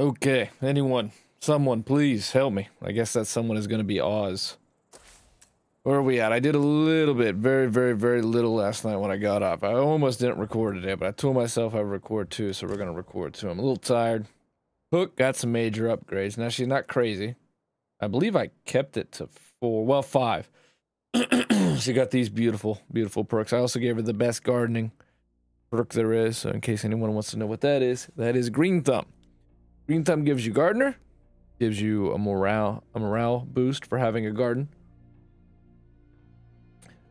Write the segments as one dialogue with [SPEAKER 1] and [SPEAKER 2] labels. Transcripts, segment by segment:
[SPEAKER 1] Okay, anyone, someone, please help me. I guess that someone is going to be Oz. Where are we at? I did a little bit, very little last night when I got up. I almost didn't record today, but I told myself I'd record too, so we're going to record too. I'm a little tired. Hook got some major upgrades. Now, she's not crazy. I believe I kept it to 4, well, 5. She got these beautiful perks. I also gave her the best gardening perk there is, so in case anyone wants to know what that is Green Thumb. Green Thumb gives you Gardener, gives you a morale boost for having a garden,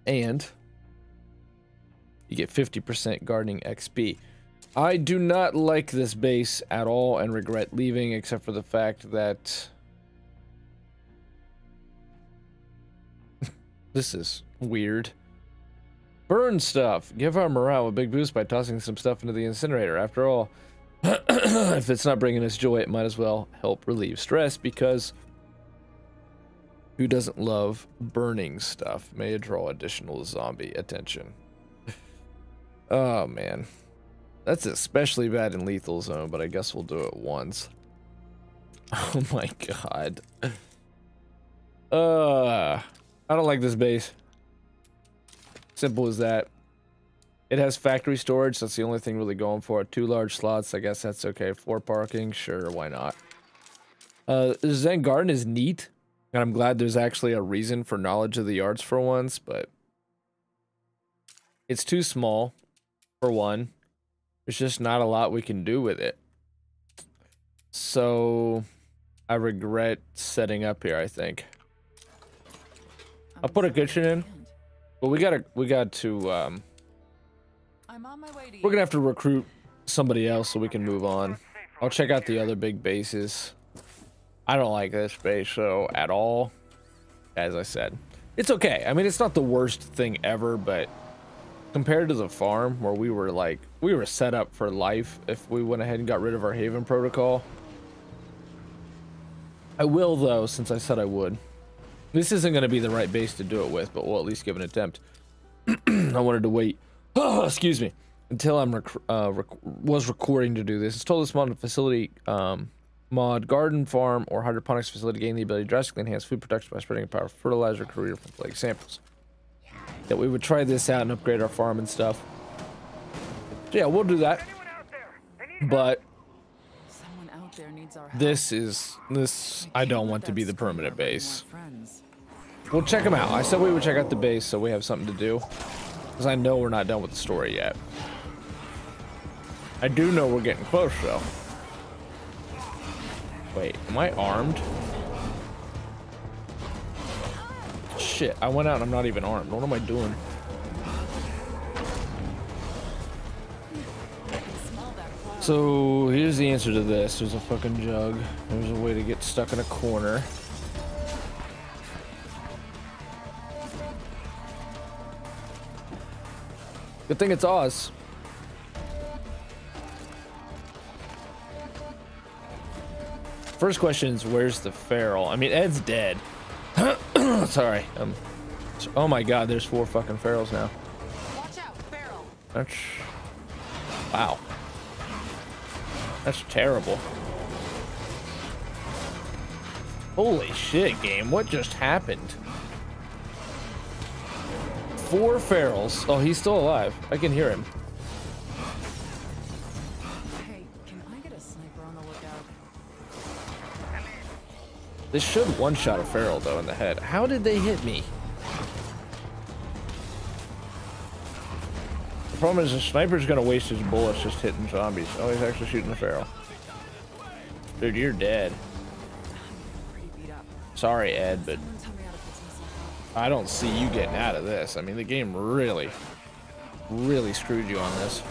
[SPEAKER 1] and you get 50% gardening XP. I do not like this base at all and regret leaving, except for the fact that this is weird. Burn stuff. Give our morale a big boost by tossing some stuff into the incinerator. After all, if it's not bringing us joy, it might as well help relieve stress, because who doesn't love burning stuff? May draw additional zombie attention. Oh man, that's especially bad in lethal zone, but I guess we'll do it once. Oh my god. I don't like this base. Simple as that. It has factory storage. That's the only thing really going for it. 2 large slots. I guess that's okay. 4 parking. Sure, why not? Zen Garden is neat, and I'm glad there's actually a reason for knowledge of the arts for once, but it's too small for one. There's just not a lot we can do with it. So I regret setting up here, I think. I'll put a kitchen in, but we got to
[SPEAKER 2] I'm on my way to
[SPEAKER 1] we're gonna have to recruit somebody else so we can move on. I'll check out the other big bases. I don't like this base so at all. As I said, it's okay. I mean, it's not the worst thing ever, but compared to the farm where we were set up for life if we went ahead and got rid of our Haven protocol. I will though, since I said I would. This isn't going to be the right base to do it with, but we'll at least give an attempt. I wanted to wait, excuse me, until I'm was recording to do this. It's told us mod facility, mod garden, farm, or hydroponics facility gain the ability to drastically enhance food production by spreading a power of fertilizer career from flake samples. That we would try this out and upgrade our farm and stuff. So yeah, we'll do that. But this I don't want to be the permanent base. We'll check them out. I said we would check out the base so we have something to do, because I know we're not done with the story yet. I do know we're getting close though. Wait, am I armed? Shit, I went out and I'm not even armed. What am I doing? So here's the answer to this. There's a fucking jug. There's a way to get stuck in a corner. Good thing it's Oz. First question is, where's the feral? I mean, Ed's dead. Sorry. Oh my god, there's 4 fucking ferals now.
[SPEAKER 2] Watch out, feral.
[SPEAKER 1] That's... Wow. That's terrible. Holy shit, game. What just happened? 4 ferals. Oh, he's still alive. I can hear him.
[SPEAKER 2] Hey, can I get a sniper on the lookout?
[SPEAKER 1] This should one-shot a feral, though, in the head. How did they hit me? The problem is the sniper's gonna waste his bullets just hitting zombies. Oh, he's actually shooting the feral. Dude, you're dead. Sorry, Ed, but I don't see you getting out of this. I mean, the game really screwed you on this.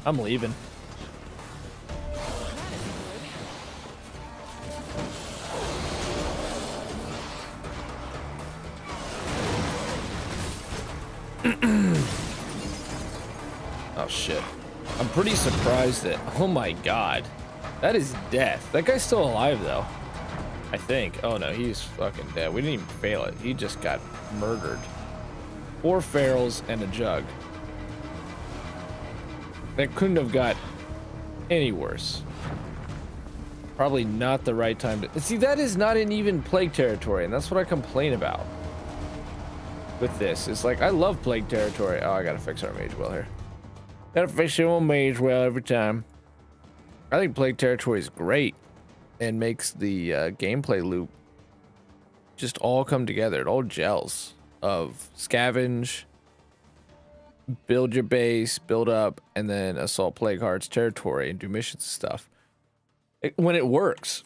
[SPEAKER 1] I'm leaving. Oh shit. I'm pretty surprised that, oh my god, that is death. That guy's still alive though, I think. Oh no, he's fucking dead. We didn't even fail it. He just got murdered. 4 ferals and a jug. That couldn't have got any worse. Probably not the right time to... See, that is not in even Plague territory, and that's what I complain about with this. It's like, I love Plague territory. Oh, I gotta fix our mage well here. Gotta fix your own mage well every time. I think Plague territory is great and makes the gameplay loop just all come together. It all gels of scavenge, build your base, build up, and then assault Plague Heart's territory and do missions and stuff. When it works.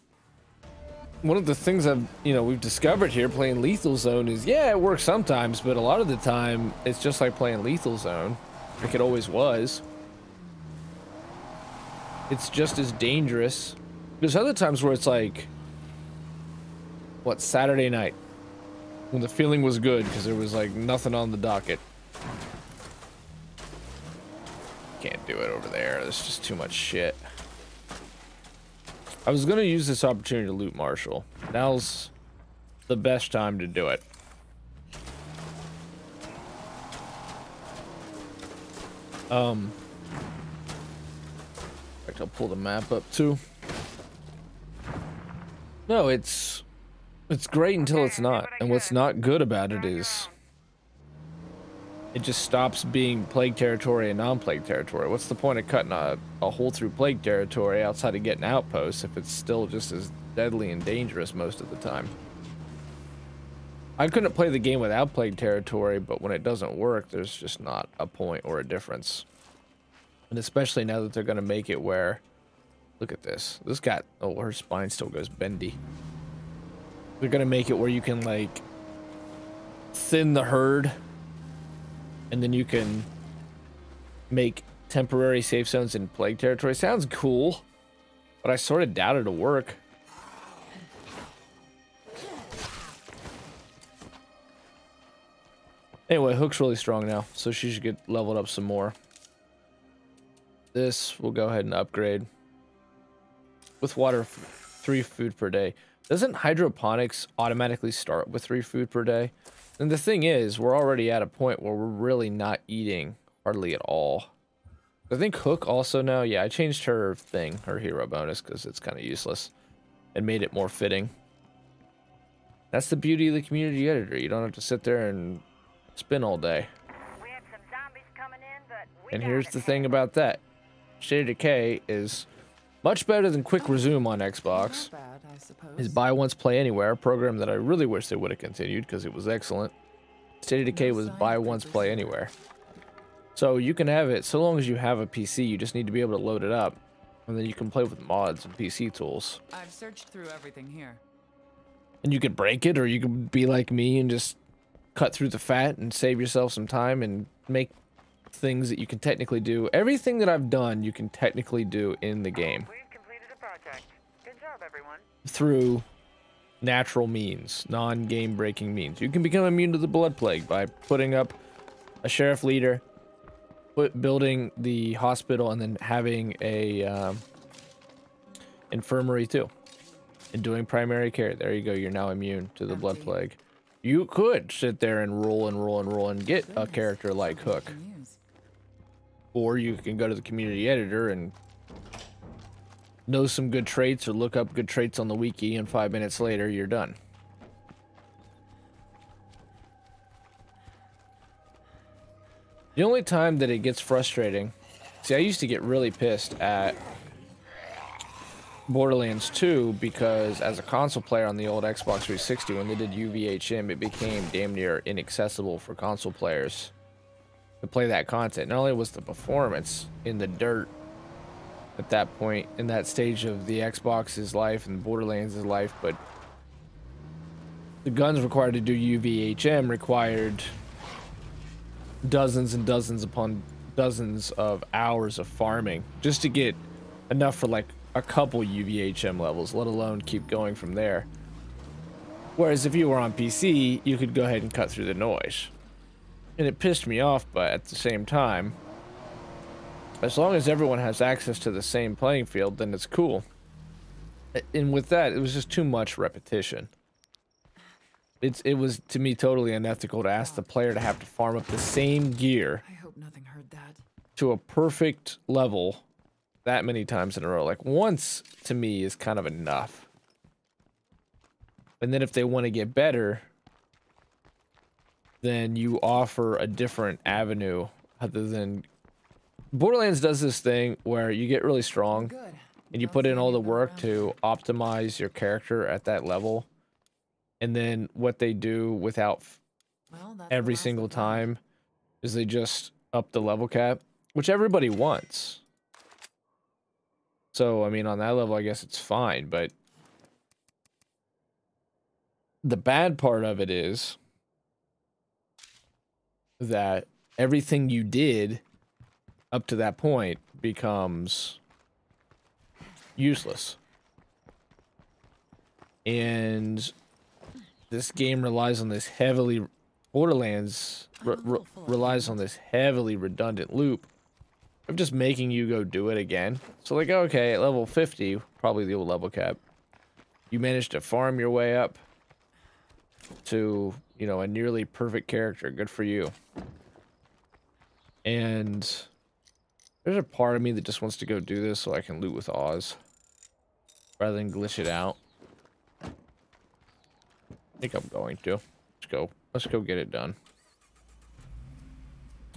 [SPEAKER 1] One of the things we've discovered here playing Lethal Zone is, yeah, it works sometimes, but a lot of the time it's just like playing Lethal Zone, like it always was. It's just as dangerous. There's other times where it's like, what, Saturday night, when the feeling was good because there was like nothing on the docket. Can't do it over there. There's just too much shit. I was gonna use this opportunity to loot Marshall. Now's the best time to do it. In fact, I'll pull the map up too. No, it's great until it's not. And what's not good about it is it just stops being Plague territory and non-Plague territory. What's the point of cutting a hole through Plague territory outside of getting outposts if it's still just as deadly and dangerous most of the time? I couldn't play the game without Plague territory, but when it doesn't work, there's just not a point or a difference. And especially now that they're going to make it where... Look at this. This got... Oh, her spine still goes bendy. They're going to make it where you can, like, thin the herd, and then you can make temporary safe zones in Plague territory. Sounds cool, but I sort of doubt it'll work. Anyway, Hook's really strong now, so she should get leveled up some more. This we'll go ahead and upgrade. With water, 3 food per day. Doesn't hydroponics automatically start with 3 food per day? And the thing is, we're already at a point where we're really not eating hardly at all. I think Hook also now, yeah, I changed her thing, her hero bonus, because it's kind of useless, and made it more fitting. That's the beauty of the community editor. You don't have to sit there and spin all day.
[SPEAKER 3] We had some zombies coming in, but
[SPEAKER 1] And here's the thing about that. State of Decay is much better than Quick Resume on Xbox.
[SPEAKER 2] Not bad, I suppose.
[SPEAKER 1] Is buy once, play anywhere, a program that I really wish they would have continued because it was excellent. State of Decay was buy once, play anywhere. So you can have it, so long as you have a PC, you just need to be able to load it up. And then you can play with mods and PC tools.
[SPEAKER 2] I've searched through everything here.
[SPEAKER 1] And you could break it, or you could be like me and just cut through the fat and save yourself some time and make things that you can technically do. Everything that I've done, you can technically do in the game.
[SPEAKER 3] We've completed a project. Good job, everyone.
[SPEAKER 1] Through natural means, non-game breaking means. You can become immune to the blood plague by putting up a sheriff leader, building the hospital, and then having a infirmary too, and doing primary care. There you go. You're now immune to the blood plague. You could sit there and roll and roll and roll and get a character like Hook. Or you can go to the community editor and know some good traits or look up good traits on the wiki, and 5 minutes later you're done. The only time that it gets frustrating... See, I used to get really pissed at Borderlands 2 because as a console player on the old Xbox 360, when they did UVHM, it became damn near inaccessible for console players to play that content. Not only was the performance in the dirt at that point, in that stage of the Xbox's life and Borderlands' life, but the guns required to do UVHM required dozens and dozens upon dozens of hours of farming just to get enough for like a couple UVHM levels, let alone keep going from there. Whereas if you were on PC, you could go ahead and cut through the noise. And it pissed me off, but at the same time, as long as everyone has access to the same playing field, then it's cool. And with that, it was just too much repetition. It was, to me, totally unethical to ask the player to have to farm up the same gear
[SPEAKER 2] I hope nothing heard that.
[SPEAKER 1] to a perfect level that many times in a row. Like once to me is kind of enough. And then if they want to get better, then you offer a different avenue other than Borderlands does this thing where you get really strong
[SPEAKER 2] Good.
[SPEAKER 1] and you
[SPEAKER 2] Don't
[SPEAKER 1] put
[SPEAKER 2] see
[SPEAKER 1] in all
[SPEAKER 2] any
[SPEAKER 1] the
[SPEAKER 2] of them
[SPEAKER 1] work
[SPEAKER 2] around
[SPEAKER 1] to
[SPEAKER 2] here.
[SPEAKER 1] optimize your character at that level. And then what they do without
[SPEAKER 2] Well, that's the
[SPEAKER 1] every
[SPEAKER 2] last
[SPEAKER 1] single
[SPEAKER 2] of them.
[SPEAKER 1] time is they just up the level cap, which everybody wants. So, I mean, on that level, I guess it's fine, but the bad part of it is that everything you did up to that point becomes useless. And this game relies on this heavily Borderlands relies on this heavily redundant loop of just making you go do it again. So like, okay, at level 50, probably the old level cap, you managed to farm your way up to, you know, a nearly perfect character. Good for you. And there's a part of me that just wants to go do this so I can loot with Oz rather than glitch it out. I think I'm going to. Let's go. Let's go get it done.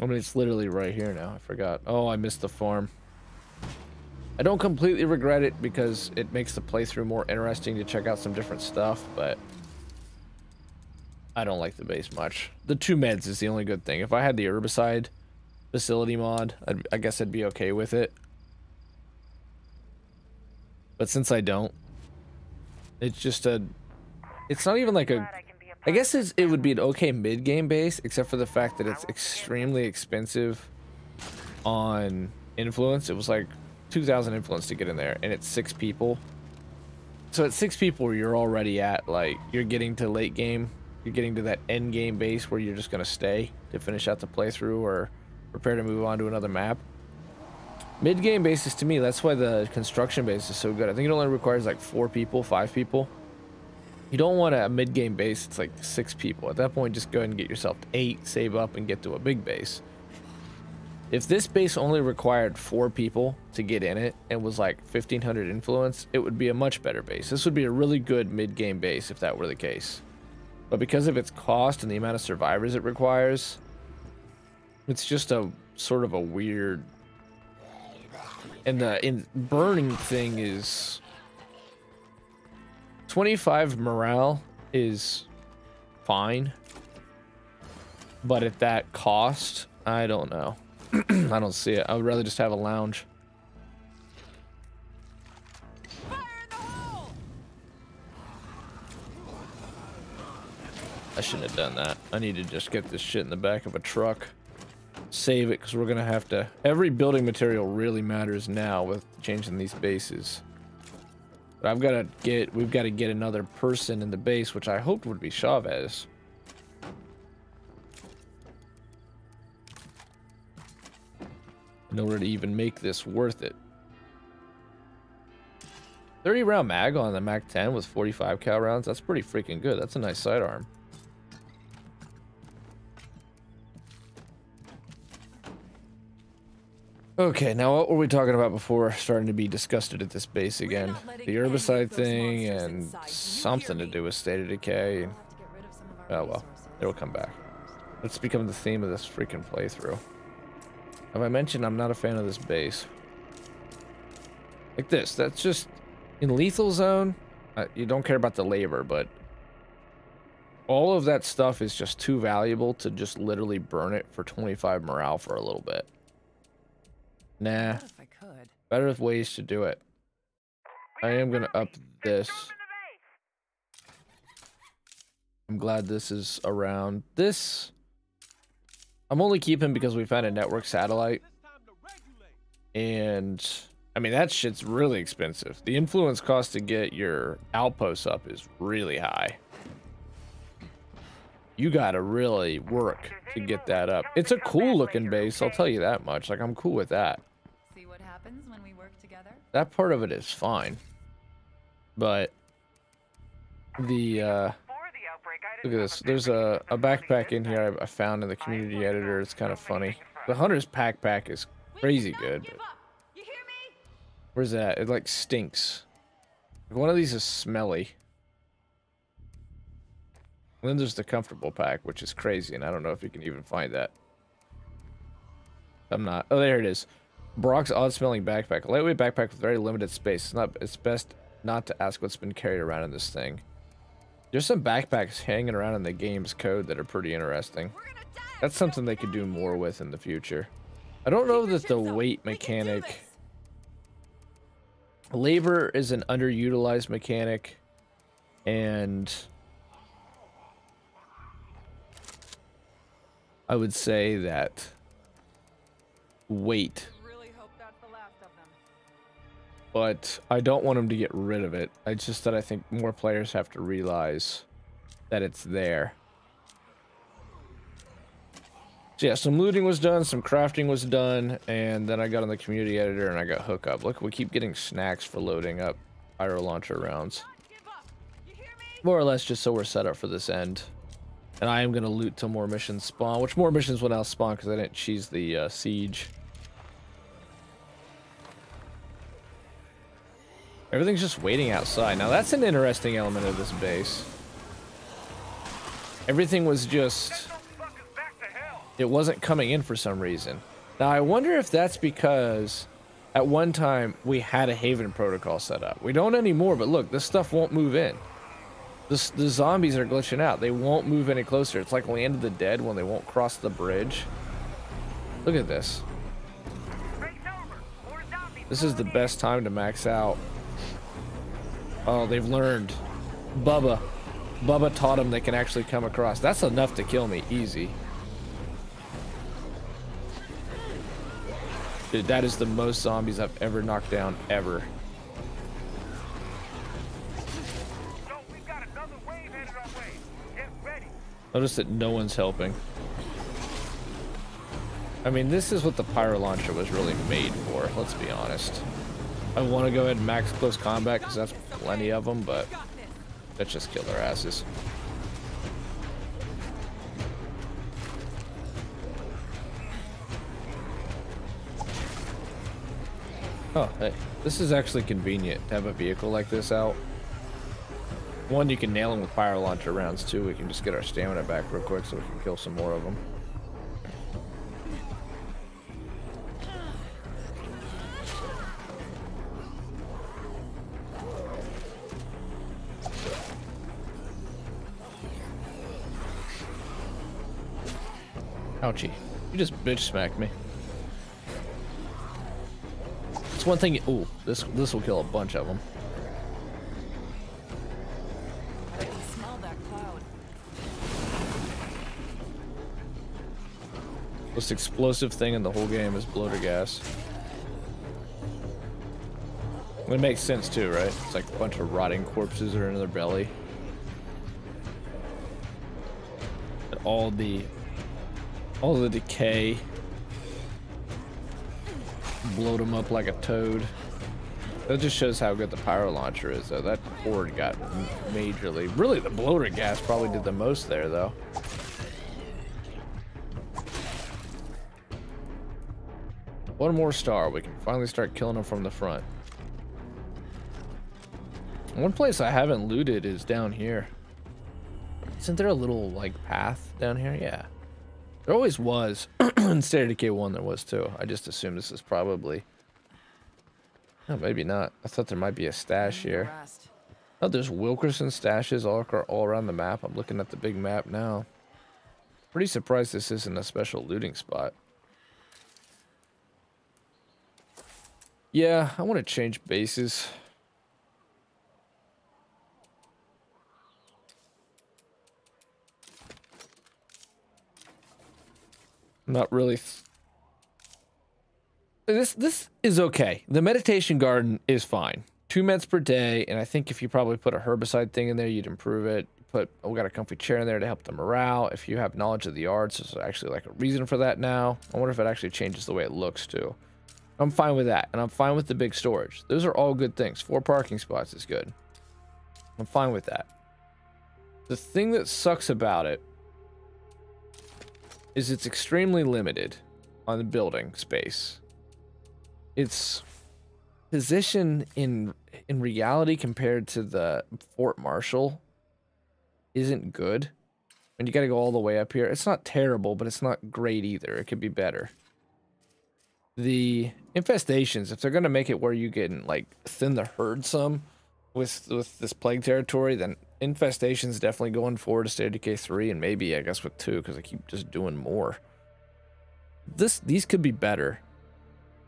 [SPEAKER 1] I mean, it's literally right here now. I forgot. Oh, I missed the farm. I don't completely regret it because it makes the playthrough more interesting to check out some different stuff, but I don't like the base much. The 2 meds is the only good thing. If I had the herbicide facility mod, I guess I'd be okay with it. But since I don't, it's just a... It's not even like a... I guess it would be an okay mid-game base, except for the fact that it's extremely expensive on influence. It was like 2,000 influence to get in there, and it's 6 people. So at 6 people, you're already at, like, you're getting to late game. You're getting to that end game base where you're just going to stay to finish out the playthrough or prepare to move on to another map. Mid-game bases, to me, that's why the construction base is so good. I think it only requires like 4 people, 5 people. You don't want a mid-game base, it's like 6 people. At that point, just go ahead and get yourself 8, save up, and get to a big base. If this base only required 4 people to get in it and was like 1,500 influence, it would be a much better base. This would be a really good mid-game base if that were the case. But because of its cost and the amount of survivors it requires, it's just a sort of a weird... And the burning thing is... 25 morale is fine, but at that cost, I don't know. I don't see it. I would rather just have a lounge.
[SPEAKER 2] Fire in the hole!
[SPEAKER 1] I shouldn't have done that. I need to just get this shit in the back of a truck. Save it, because we're going to have to... Every building material really matters now with changing these bases. But we've got to get another person in the base, which I hoped would be Chavez. In order to even make this worth it. 30 round mag on the Mac 10 with 45 cal rounds. That's pretty freaking good. That's a nice sidearm. Okay, now what were we talking about before starting to be disgusted at this base again? The herbicide thing and something to do with state of decay. Oh well, it'll come back. Let's become the theme of this freaking playthrough. Have I mentioned I'm not a fan of this base? Like this, that's just... In lethal zone, you don't care about the labor, but... All of that stuff is just too valuable to just literally burn it for 25 morale for a little bit. Nah,
[SPEAKER 2] What if I could?
[SPEAKER 1] better ways to do it. I am gonna up this. I'm glad this is around. This, I'm only keeping because we found a network satellite. And, I mean, that shit's really expensive. The influence cost to get your outposts up is really high. You gotta really work to get that up. It's a cool looking base, I'll tell you that much. Like, I'm cool with that.
[SPEAKER 2] See what happens when we work together?
[SPEAKER 1] That part of it is fine. But the look at this. There's a backpack in here I found in the community editor. It's kind of funny. The Hunter's backpack is crazy good.
[SPEAKER 2] You hear me?
[SPEAKER 1] Where's that? It like stinks. One of these is smelly. And then there's the comfortable pack, which is crazy, and I don't know if you can even find that. I'm not. Oh, there it is. Brock's odd-smelling backpack. A lightweight backpack with very limited space. It's best not to ask what's been carried around in this thing. There's some backpacks hanging around in the game's code that are pretty interesting. That's something they could do more with in the future. I don't know that the weight mechanic... Labor is an underutilized mechanic, and I would say that weight, but I don't want them to get rid of it. It's just that I think more players have to realize that it's there. So yeah, some looting was done, some crafting was done, and then I got on the community editor and I got hookup. Look, we keep getting snacks for loading up pyro launcher rounds. More or less just so we're set up for this end. And I am going to loot till more missions spawn, which more missions will now spawn because I didn't cheese the siege. Everything's just waiting outside. Now that's an interesting element of this base. Everything was just... It wasn't coming in for some reason. Now I wonder if that's because at one time we had a Haven protocol set up. We don't anymore, but look, this stuff won't move in. The zombies are glitching out. They won't move any closer. It's like Land of the Dead when they won't cross the bridge. Look at this. This is the best time to max out. Oh, they've learned. Bubba taught them they can actually come across. That's enough to kill me, easy. Dude, that is the most zombies I've ever knocked down, ever. Notice that no one's helping. I mean, this is what the pyro launcher was really made for, let's be honest. I want to go ahead and max close combat because that's plenty of them, but let's just kill their asses. Oh, hey, this is actually convenient to have a vehicle like this out. One, you can nail them with pyro launcher rounds. Two, we can just get our stamina back real quick so we can kill some more of them. Ouchie. You just bitch smacked me. It's one thing. Ooh, this will kill a bunch of them.
[SPEAKER 2] I can smell that cloud.
[SPEAKER 1] Most explosive thing in the whole game is bloater gas. It makes sense too, right? It's like a bunch of rotting corpses are in their belly. And all the decay bloat them up like a toad. That just shows how good the pyro launcher is, though. That horde got majorly. Really, the bloater gas probably did the most there, though. One more star. We can finally start killing them from the front. One place I haven't looted is down here. Isn't there a little, like, path down here? Yeah. There always was. In State of Decay 1 there was too. I just assumed this is probably... Oh, maybe not. I thought there might be a stash here. Oh, there's Wilkerson stashes all around the map. I'm looking at the big map now. Pretty surprised this isn't a special looting spot. Yeah, I want to change bases. Not really. This is okay. The meditation garden is fine. 2 meds per day, and I think if you probably put a herbicide thing in there, you'd improve it. We got a comfy chair in there to help the morale. If you have knowledge of the arts, there's actually like a reason for that now. I wonder if it actually changes the way it looks too. I'm fine with that, and I'm fine with the big storage. Those are all good things. 4 parking spots is good. I'm fine with that. The thing that sucks about it is it's extremely limited on the building space. It's position in reality compared to the Fort Marshall isn't good. And you got to go all the way up here. It's not terrible, but it's not great either. It could be better. The infestations, if they're going to make it where you can like thin the herd some with this plague territory, then infestations definitely going forward to State of Decay 3 and maybe I guess with 2 because I keep just doing more. These could be better.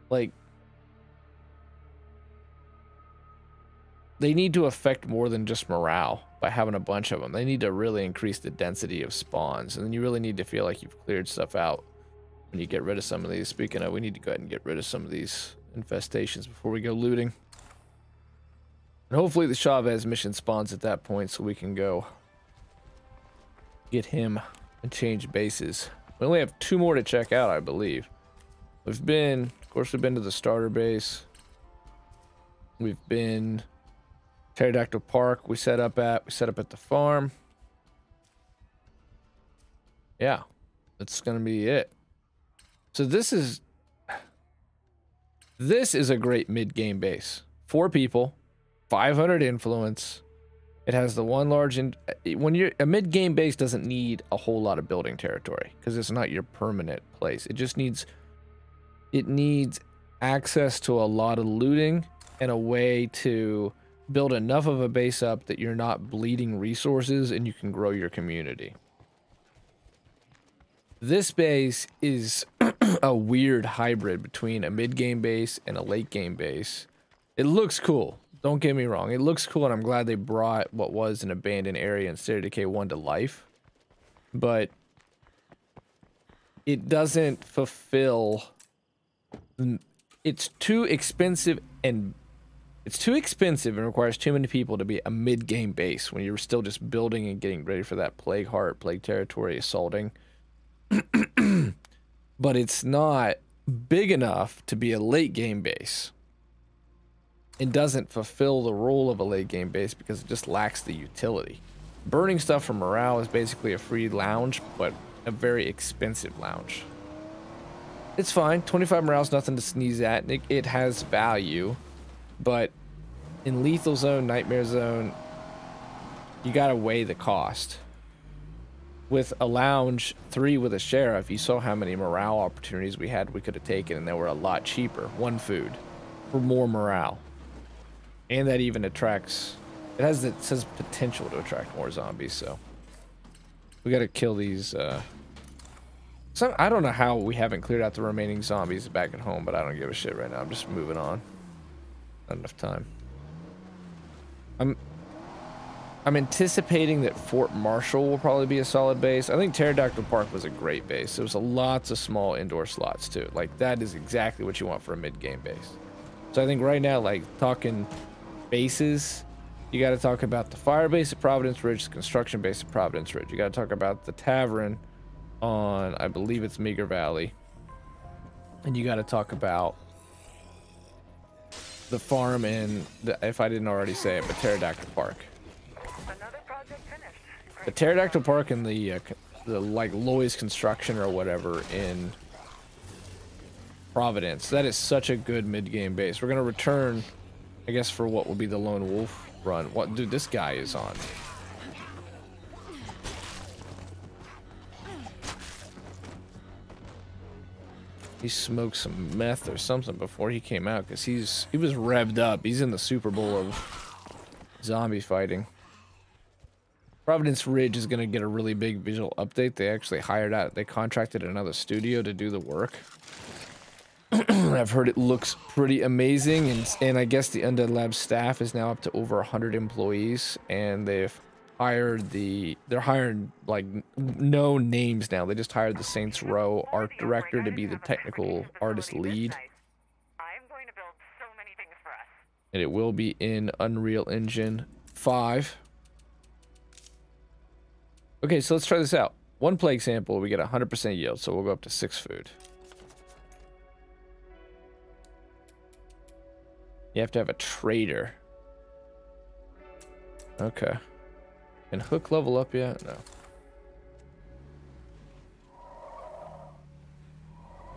[SPEAKER 1] Like they need to affect more than just morale by having a bunch of them. They need to really increase the density of spawns, and then you really need to feel like you've cleared stuff out when you get rid of some of these. Speaking of, we need to go ahead and get rid of some of these infestations before we go looting. And hopefully the Chavez mission spawns at that point so we can go get him and change bases. We only have 2 more to check out, I believe. We've been to the starter base. We've been Pterodactyl Park. We set up at the farm. Yeah, that's gonna be it. So this is a great mid-game base. 4 people, 500 influence. It has the one large a mid-game base doesn't need a whole lot of building territory because it's not your permanent place. It just needs access to a lot of looting and a way to build enough of a base up that you're not bleeding resources and you can grow your community. This base is a weird hybrid between a mid-game base and a late-game base. It looks cool. Don't get me wrong. It looks cool, and I'm glad they brought what was an abandoned area in State of Decay 1 to life. But it doesn't fulfill... It's too expensive and requires too many people to be a mid-game base when you're still just building and getting ready for that plague heart, plague territory, assaulting. But it's not big enough to be a late-game base. It doesn't fulfill the role of a late-game base because it just lacks the utility. Burning stuff for morale is basically a free lounge, but a very expensive lounge. It's fine. 25 morale is nothing to sneeze at. It has value. But in Lethal Zone, Nightmare Zone, you gotta weigh the cost. With a lounge 3 with a sheriff, you saw how many morale opportunities we could have taken, and they were a lot cheaper. 1 food for more morale. And that even attracts... It says potential to attract more zombies, so... We gotta kill these, So I don't know how we haven't cleared out the remaining zombies back at home, but I don't give a shit right now. I'm just moving on. Not enough time. I'm anticipating that Fort Marshall will probably be a solid base. I think Pterodactyl Park was a great base. There was lots of small indoor slots too. Like that is exactly what you want for a mid-game base. So I think right now, like talking bases, you got to talk about the fire base at Providence Ridge, the construction base at Providence Ridge. You got to talk about the tavern on, I believe it's Meager Valley. And you got to talk about the farm in, if I didn't already say it, but Pterodactyl Park.
[SPEAKER 3] Another project finished.
[SPEAKER 1] The Pterodactyl Park and the like Loy's Construction or whatever in Providence. That is such a good mid-game base. We're gonna return, I guess, for what will be the Lone Wolf run. What, dude? This guy is on. He smoked some meth or something before he came out, because he was revved up. He's in the Super Bowl of zombie fighting. Providence Ridge is going to get a really big visual update. They actually they contracted another studio to do the work. I've heard it looks pretty amazing, and I guess the Undead Lab staff is now up to over 100 employees, and they're hiring like no names now. They just hired the Saints Row art director to be the technical artist lead.
[SPEAKER 3] I'm going to build so many things for us.
[SPEAKER 1] And it will be in Unreal Engine 5. Okay, so let's try this out. 1 plague sample, we get 100% yield, so we'll go up to 6 food. You have to have a trader. Okay. Can Hook level up yet? No.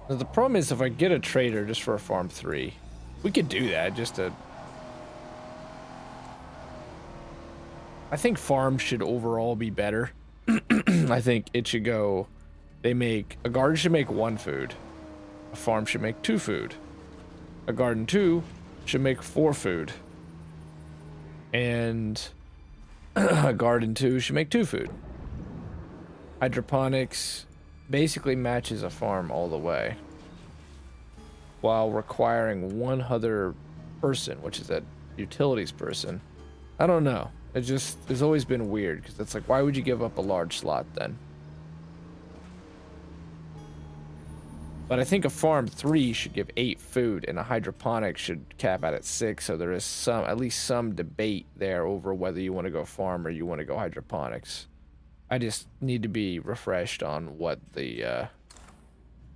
[SPEAKER 1] Now the problem is if I get a trader just for a farm 3, We could do that just to... I think farms should overall be better. I think it should go... A garden should make 1 food. A farm should make 2 food. A garden 2 should make 4 food. And a garden 2 should make 2 food. Hydroponics basically matches a farm all the way, while requiring 1 other person, which is a utilities person. I don't know. It's always been weird, because it's like, why would you give up a large slot then? But I think a farm 3 should give 8 food, and a hydroponic should cap out at 6, so there is at least some debate there over whether you want to go farm or you want to go hydroponics. I just need to be refreshed on what the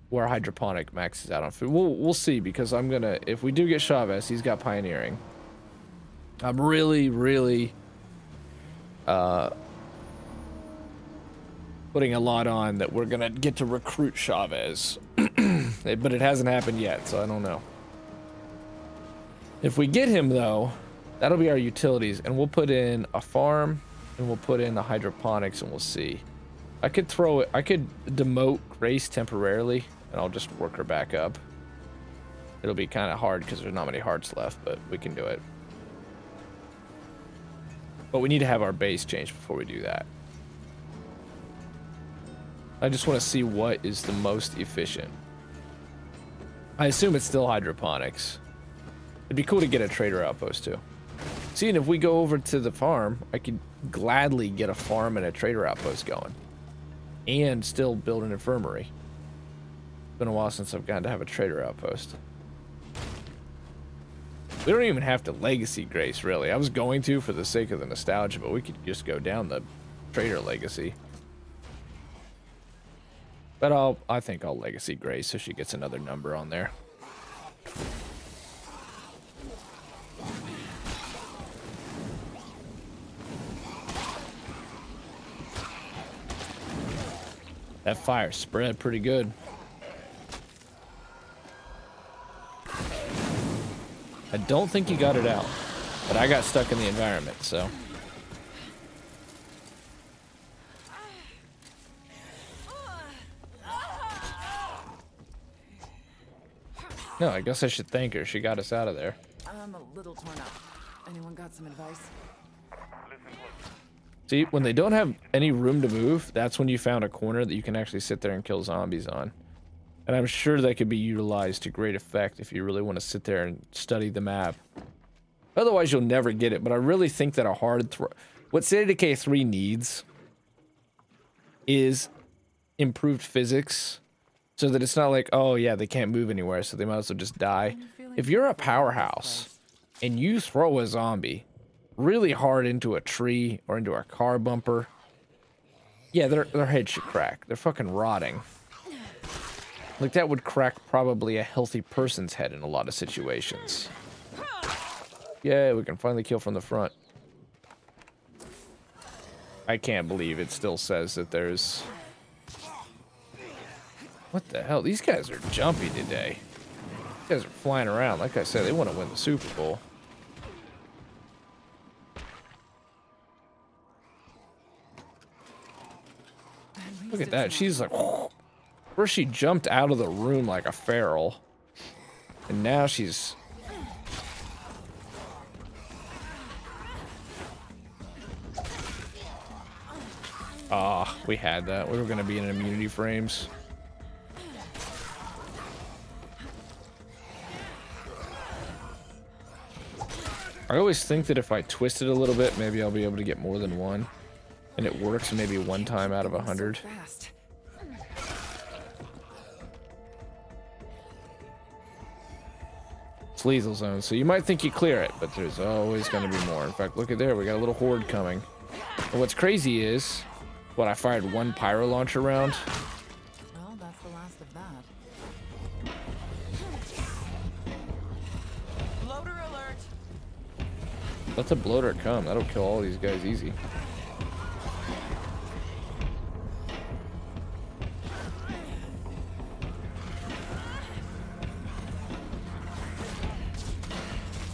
[SPEAKER 1] where hydroponic maxes out on food. We'll see, because I'm gonna, if we do get Chavez, he's got pioneering. I'm really putting a lot on that we're gonna get to recruit Chavez. But it hasn't happened yet, so I don't know. If we get him though, that'll be our utilities, and we'll put in a farm and we'll put in the hydroponics, and we'll see. I could demote Grace temporarily, and I'll just work her back up. It'll be kind of hard because there's not many hearts left, but we can do it. But we need to have our base changed before we do that. I just want to see what is the most efficient. I assume it's still hydroponics. It'd be cool to get a trader outpost too. See, and if we go over to the farm, I could gladly get a farm and a trader outpost going. And still build an infirmary. It's been a while since I've gotten to have a trader outpost. We don't even have to legacy Grace, really. I was going to for the sake of the nostalgia, but we could just go down the trader legacy. But I think I'll legacy Grace so she gets another number on there. That fire spread pretty good. I don't think you got it out, but I got stuck in the environment, so. No, I guess I should thank her. She got us out of there.
[SPEAKER 2] I'm a little torn up. Anyone got some advice?
[SPEAKER 1] See, when they don't have any room to move, that's when you found a corner that you can actually sit there and kill zombies on. And I'm sure that could be utilized to great effect if you really want to sit there and study the map. Otherwise, you'll never get it. But I really think that a hard throw... What State of Decay 3 needs is improved physics. So that it's not like, oh yeah, they can't move anywhere, so they might as well just die. If you're a powerhouse and you throw a zombie really hard into a tree or into a car bumper, yeah, their head should crack. They're fucking rotting. Like, that would crack probably a healthy person's head in a lot of situations. Yeah, we can finally kill from the front. I can't believe it still says that there's... What the hell? These guys are jumpy today. These guys are flying around. Like I said, they want to win the Super Bowl. Look at that. She's like... First she jumped out of the room like a feral. And now she's... Ah, we had that. We were going to be in immunity frames. I always think that if I twist it a little bit, maybe I'll be able to get more than one. And it works maybe one time out of 100. It's lethal zone, so you might think you clear it, but there's always going to be more. In fact, look at there, we got a little horde coming. And what's crazy is, what, I fired one pyro launcher round.
[SPEAKER 2] Well, that's the last of that. Bloater alert!
[SPEAKER 1] Let the bloater come. That'll kill all these guys easy.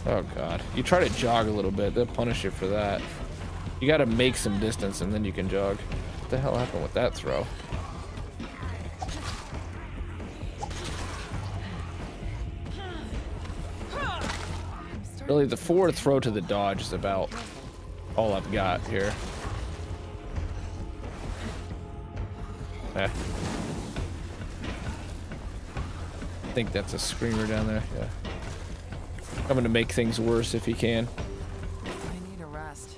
[SPEAKER 1] Oh god. You try to jog a little bit, they'll punish you for that. You gotta make some distance and then you can jog. What the hell happened with that throw? Really, the forward throw to the dodge is about all I've got here. Eh. I think that's a screamer down there, yeah. Coming to make things worse if he can.
[SPEAKER 2] I need a rest.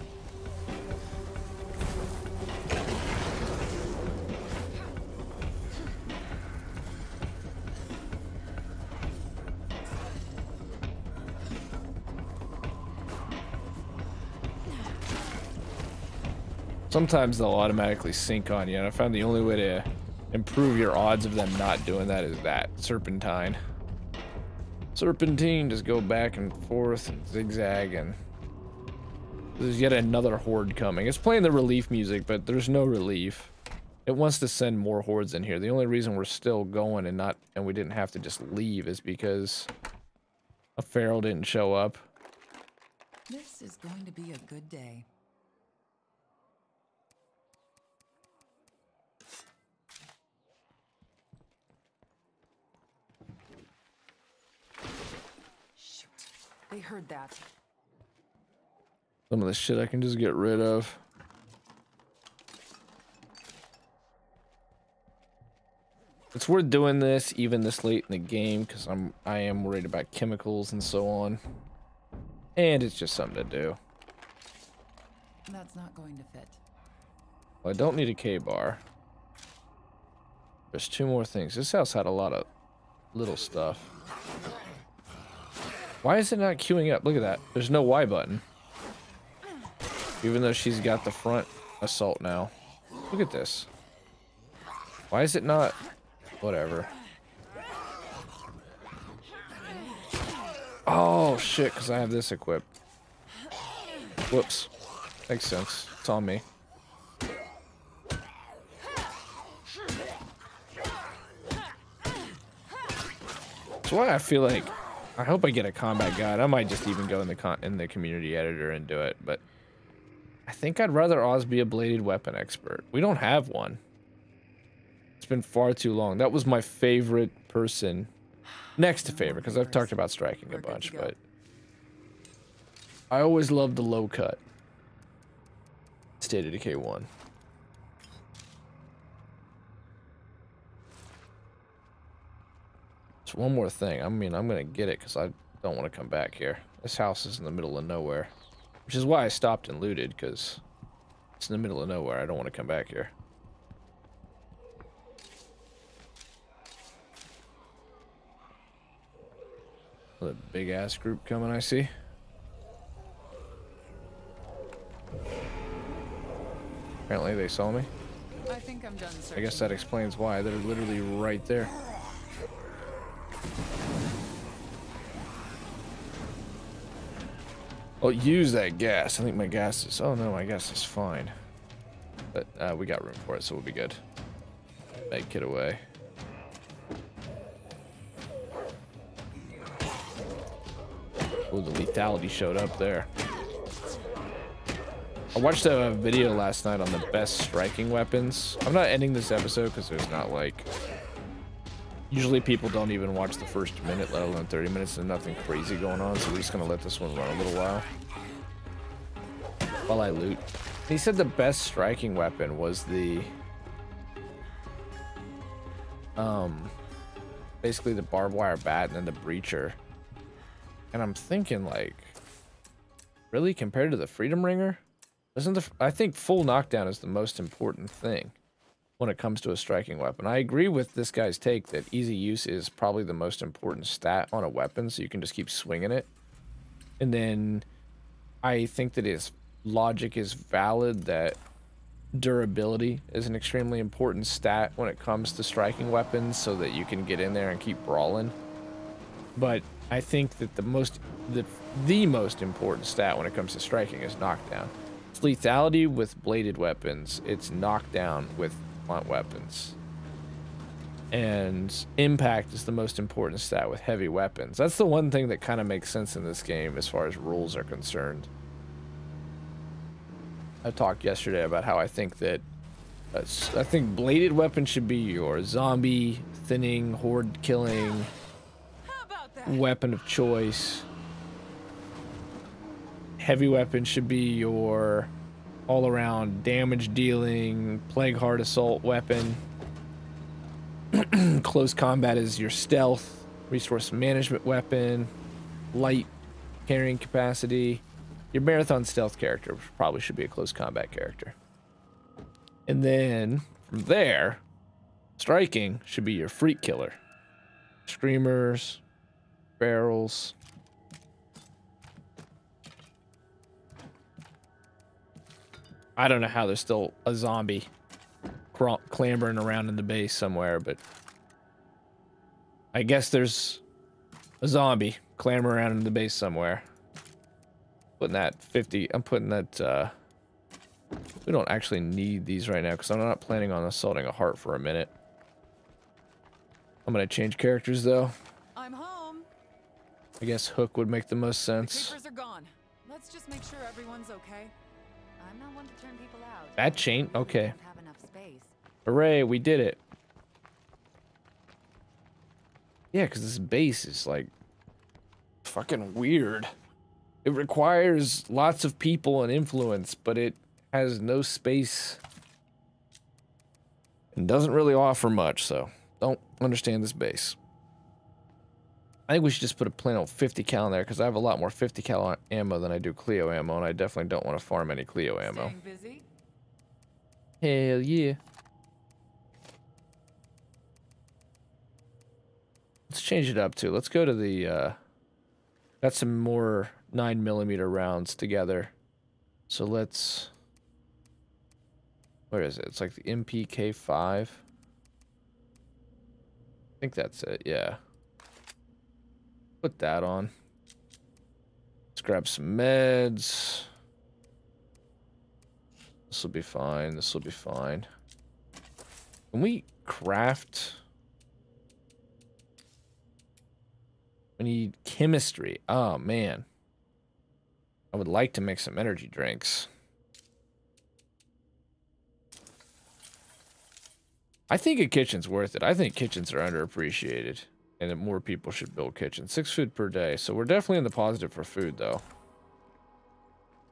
[SPEAKER 1] Sometimes they'll automatically sync on you, and I found the only way to improve your odds of them not doing that is that serpentine. Serpentine, just go back and forth and zigzag, and there's yet another horde coming. It's playing the relief music, but there's no relief. It wants to send more hordes in here. The only reason we're still going and we didn't have to just leave is because a feral didn't show up.
[SPEAKER 2] This is going to be a good day. They heard that.
[SPEAKER 1] Some of the shit I can just get rid of. It's worth doing this even this late in the game because I am worried about chemicals and so on. And it's just something to do.
[SPEAKER 2] That's not going to fit.
[SPEAKER 1] Well, I don't need a K-bar. There's 2 more things. This house had a lot of little stuff. Why is it not queuing up? Look at that. There's no Y button. Even though she's got the front assault now. Look at this. Why is it not? Whatever. Oh, shit, because I have this equipped. Whoops. Makes sense. It's on me. That's why I feel like I hope I get a combat guide. I might just even go in the community editor and do it, but I think I'd rather Oz be a bladed weapon expert. We don't have one. It's been far too long. That was my favorite person, next to favorite, because I've talked about striking a bunch, but I always loved the low cut. State of Decay 1. It's one more thing. I mean, I'm gonna get it because I don't want to come back here. This house is in the middle of nowhere, which is why I stopped and looted, because it's in the middle of nowhere. I don't want to come back here. A big ass group coming, I see. Apparently they saw me.
[SPEAKER 2] I think I'm done searching.
[SPEAKER 1] I guess that explains why. They're literally right there. I'll use that gas. I think my gas is... Oh no, my gas is fine. But we got room for it, so we'll be good. Make it away. Oh, the lethality showed up there. I watched a video last night on the best striking weapons. I'm not ending this episode because there's not like... Usually people don't even watch the first minute, let alone 30 minutes, and nothing crazy going on, so we're just gonna let this one run a little while. While I loot. He said the best striking weapon was the... basically the barbed wire bat and then the breacher. And I'm thinking, like... Really? Compared to the Freedom Ringer? I think full knockdown is the most important thing when it comes to a striking weapon. I agree with this guy's take that easy use is probably the most important stat on a weapon, so you can just keep swinging it. And then I think that his logic is valid that durability is an extremely important stat when it comes to striking weapons, so that you can get in there and keep brawling. But I think that the most important stat when it comes to striking is knockdown. It's lethality with bladed weapons. It's knockdown with blunt weapons. And impact is the most important stat with heavy weapons. That's the one thing that kind of makes sense in this game as far as rules are concerned. I talked yesterday about how I think that bladed weapons should be your zombie, thinning, horde killing weapon of choice. Heavy weapons should be your all-around damage dealing, plague heart assault weapon. Close combat is your stealth, resource management weapon, light carrying capacity. Your marathon stealth character probably should be a close combat character. And then from there, striking should be your freak killer. Screamers, barrels. I don't know how there's still a zombie clambering around in the base somewhere, but I guess there's a zombie clambering around in the base somewhere. Putting that 50, I'm putting that, we don't actually need these right now because I'm not planning on assaulting a heart for a minute. I'm gonna change characters though.
[SPEAKER 2] I'm home.
[SPEAKER 1] I guess Hook would make the most sense.
[SPEAKER 2] Creepers are gone. Let's just make sure everyone's okay.
[SPEAKER 3] I'm not one to turn people out.
[SPEAKER 1] That chain, okay.
[SPEAKER 3] Don't have enough space.
[SPEAKER 1] Hooray, we did it. Yeah, because this base is like fucking weird. It requires lots of people and influence, but it has no space and doesn't really offer much, so don't understand this base. I think we should just put a plain old 50 cal in there because I have a lot more 50 cal ammo than I do Cleo ammo, and I definitely don't want to farm any Cleo ammo.
[SPEAKER 2] Staying busy?
[SPEAKER 1] Hell yeah. Let's change it up too. Let's go to the, got some more 9mm rounds together. So let's, where is it? It's like the MPK5. I think that's it, yeah. Put that on. Let's grab some meds. This will be fine. This will be fine. Can we craft? We need chemistry. Oh, man. I would like to make some energy drinks. I think a kitchen's worth it. I think kitchens are underappreciated. And that more people should build kitchens. 6 food per day. So we're definitely in the positive for food, though.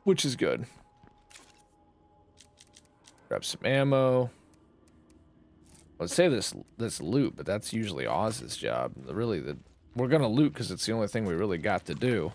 [SPEAKER 1] Which is good. Grab some ammo. Let's say this loot, but that's usually Oz's job. We're gonna loot because it's the only thing we really got to do.